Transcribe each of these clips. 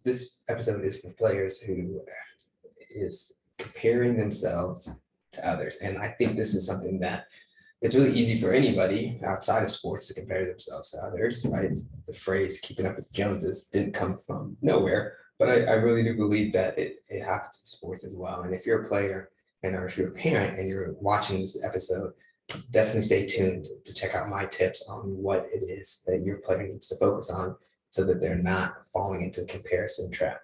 This episode is for players who is comparing themselves to others. And I think this is something that it's really easy for anybody outside of sports to compare themselves to others, right? The phrase keeping up with the Joneses didn't come from nowhere, but I really do believe that it happens in sports as well. And if you're a player and or if you're a parent and you're watching this episode, definitely stay tuned to check out my tips on what it is that your player needs to focus on so that they're not falling into the comparison trap.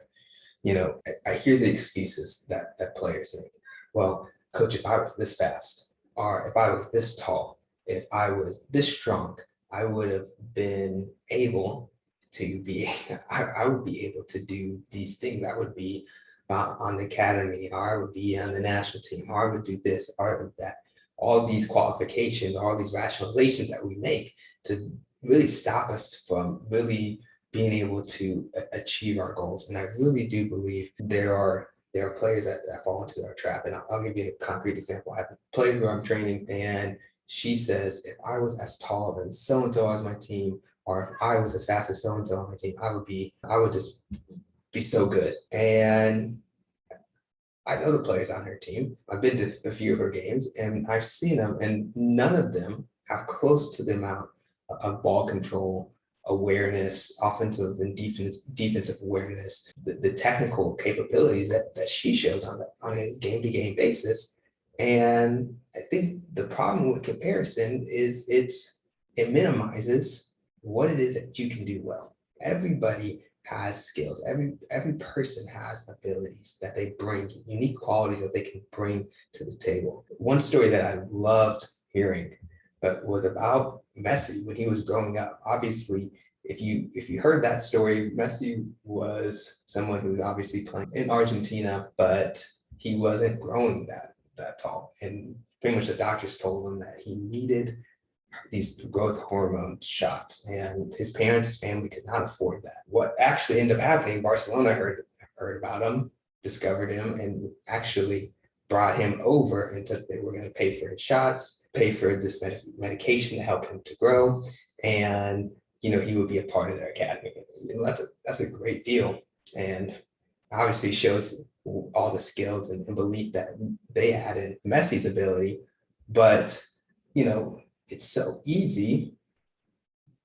I hear the excuses that players make. Well, coach, if I was this fast, or if I was this tall, if I was this strong, I would have been able to be, I would be able to do these things. I would be on the academy, or I would be on the national team, or I would do this, or that. All these qualifications, all these rationalizations that we make to really stop us from really being able to achieve our goals. And I really do believe there are players that fall into our trap. And I'll give you a concrete example. I have a player who I'm training, and she says, if I was as tall as so and so as my team, or if I was as fast as so and so on my team, I would just be so good. And I know the players on her team. I've been to a few of her games, and I've seen them, and none of them have close to the amount of ball control, awareness, offensive and defensive awareness, the technical capabilities that she shows on a game to game basis. And I think the problem with comparison is it minimizes what it is that you can do well. Everybody has skills. Every person has abilities that they bring, unique qualities that they can bring to the table. One story that I loved hearing was about Messi when he was growing up. Obviously, if you heard that story, Messi was someone who was obviously playing in Argentina, but he wasn't growing that tall. And pretty much the doctors told him that he needed these growth hormone shots, and his parents, his family could not afford that. What actually ended up happening, Barcelona heard about him, discovered him, and actually brought him over and said they were going to pay for his shots, pay for this medication to help him to grow, and he would be a part of their academy. That's a great deal, and obviously shows all the skills and belief that they had in Messi's ability, but you know it's so easy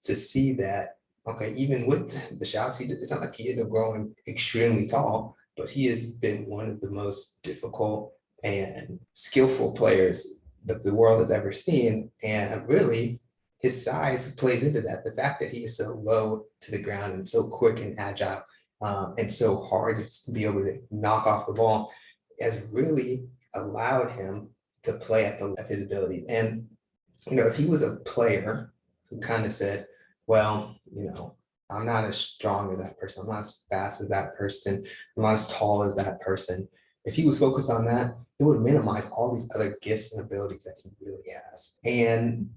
to see that, okay, even with the shots, it's not like he ended up growing extremely tall, but he has been one of the most difficult and skillful players that the world has ever seen. And really, his size plays into that. The fact that he is so low to the ground and so quick and agile, and so hard to be able to knock off the ball has really allowed him to play at the of his abilities. And if he was a player who kind of said, well, I'm not as strong as that person, I'm not as fast as that person, I'm not as tall as that person. If he was focused on that, it would minimize all these other gifts and abilities that he really has. And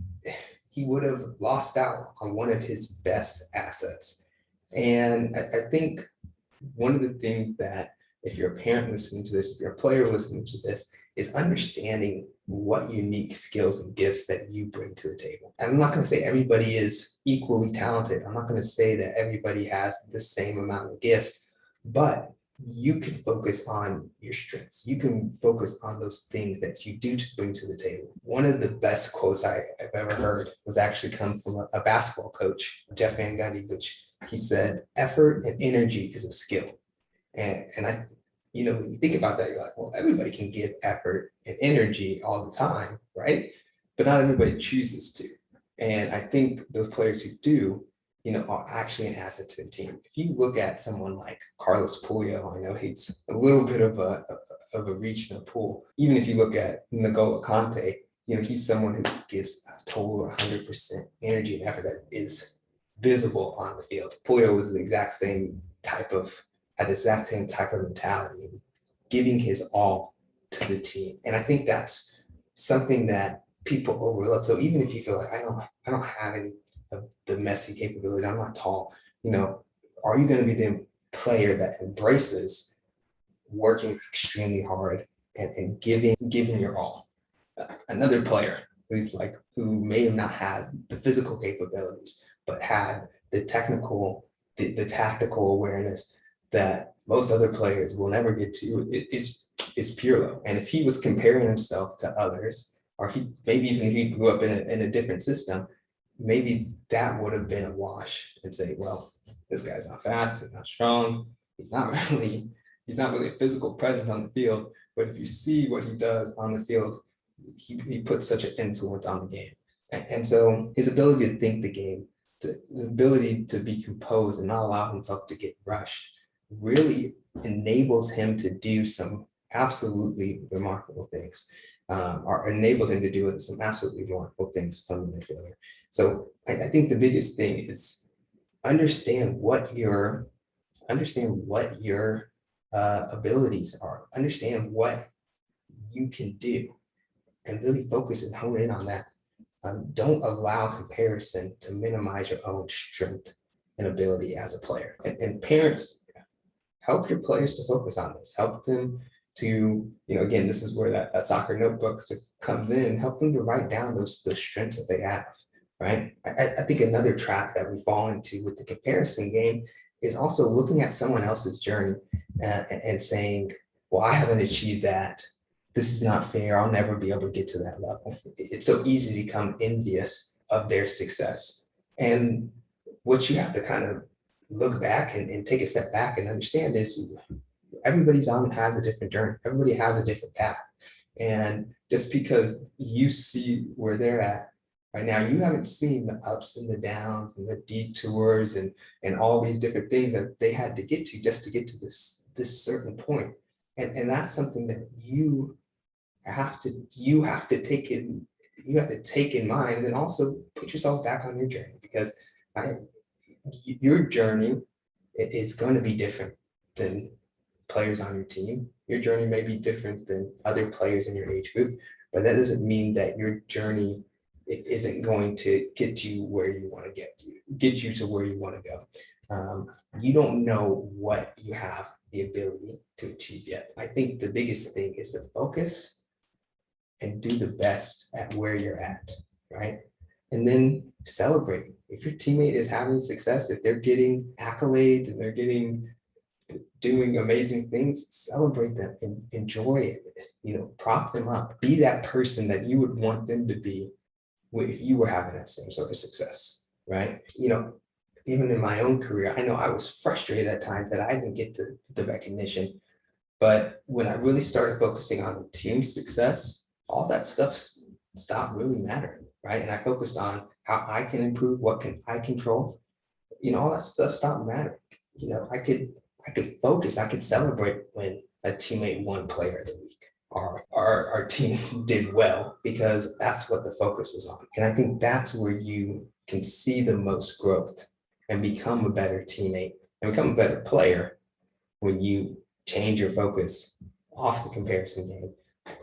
he would have lost out on one of his best assets. And I think one of the things that, if you're a parent listening to this, if you're a player listening to this, is understanding what unique skills and gifts that you bring to the table. And I'm not going to say everybody is equally talented. I'm not going to say that everybody has the same amount of gifts, but you can focus on your strengths. You can focus on those things that you do to bring to the table. One of the best quotes I've ever heard was actually come from a basketball coach, Jeff Van Gundy, which he said, effort and energy is a skill. And I, when you think about that, you're like, well, everybody can give effort and energy all the time, right? But not everybody chooses to. And I think those players who do, are actually an asset to the team. If you look at someone like Carlos Puyol, I know he's a little bit of a reach in the pool. Even if you look at N'Golo Kante, he's someone who gives a total 100% energy and effort that is visible on the field. Puyol was the exact same type of had the exact same type of mentality. He was giving his all to the team. And I think that's something that people overlook. So even if you feel like I don't have any of the Messi capability, I'm not tall, are you going to be the player that embraces working extremely hard and giving your all? Another player who may have not had the physical capabilities, but had the technical, the tactical awareness, that most other players will never get to is Pirlo. And if he was comparing himself to others, or if he maybe even if he grew up in a different system, maybe that would have been a wash and say, well, this guy's not fast, he's not strong, he's not really, he's not really a physical presence on the field. But if you see what he does on the field, he puts such an influence on the game. And so his ability to think the game, the ability to be composed and not allow himself to get rushed really enables him to do some absolutely remarkable things, or enabled him to do some absolutely remarkable things from the midfielder. So I think the biggest thing is understand what your abilities are, understand what you can do, and really focus and hone in on that. Don't allow comparison to minimize your own strength and ability as a player. And parents, help your players to focus on this. Help them to, again, this is where that soccer notebook comes in. Help them to write down those strengths that they have, right? I think another trap that we fall into with the comparison game is also looking at someone else's journey and saying, well, I haven't achieved that. This is not fair. I'll never be able to get to that level. It's so easy to become envious of their success. And what you have to kind of look back and take a step back and understand is everybody's has a different journey. Everybody has a different path. And just because you see where they're at right now, you haven't seen the ups and the downs and the detours and all these different things that they had to get to just to get to this certain point. And that's something that you have to take in mind, and then also put yourself back on your journey, because your journey is going to be different than players on your team. Your journey may be different than other players in your age group, but that doesn't mean that your journey isn't going to get you where you want to get you to where you want to go. You don't know what you have the ability to achieve yet. I think the biggest thing is to focus and do the best at where you're at, right? And then celebrate. If your teammate is having success, if they're getting accolades and they're doing amazing things, celebrate them and enjoy it, prop them up. Be that person that you would want them to be if you were having that same sort of success, right? Even in my own career, I know I was frustrated at times that I didn't get the recognition. But when I really started focusing on the team success, all that stuff stopped really mattering, right? And I focused on how I can improve, what can I control, all that stuff stopped mattering. I could focus, I could celebrate when a teammate won player of the week, or our team did well, because that's what the focus was on. And I think that's where you can see the most growth and become a better teammate and become a better player, when you change your focus off the comparison game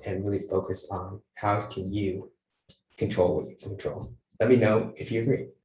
and really focus on how can you control what you can control. Let me know if you agree.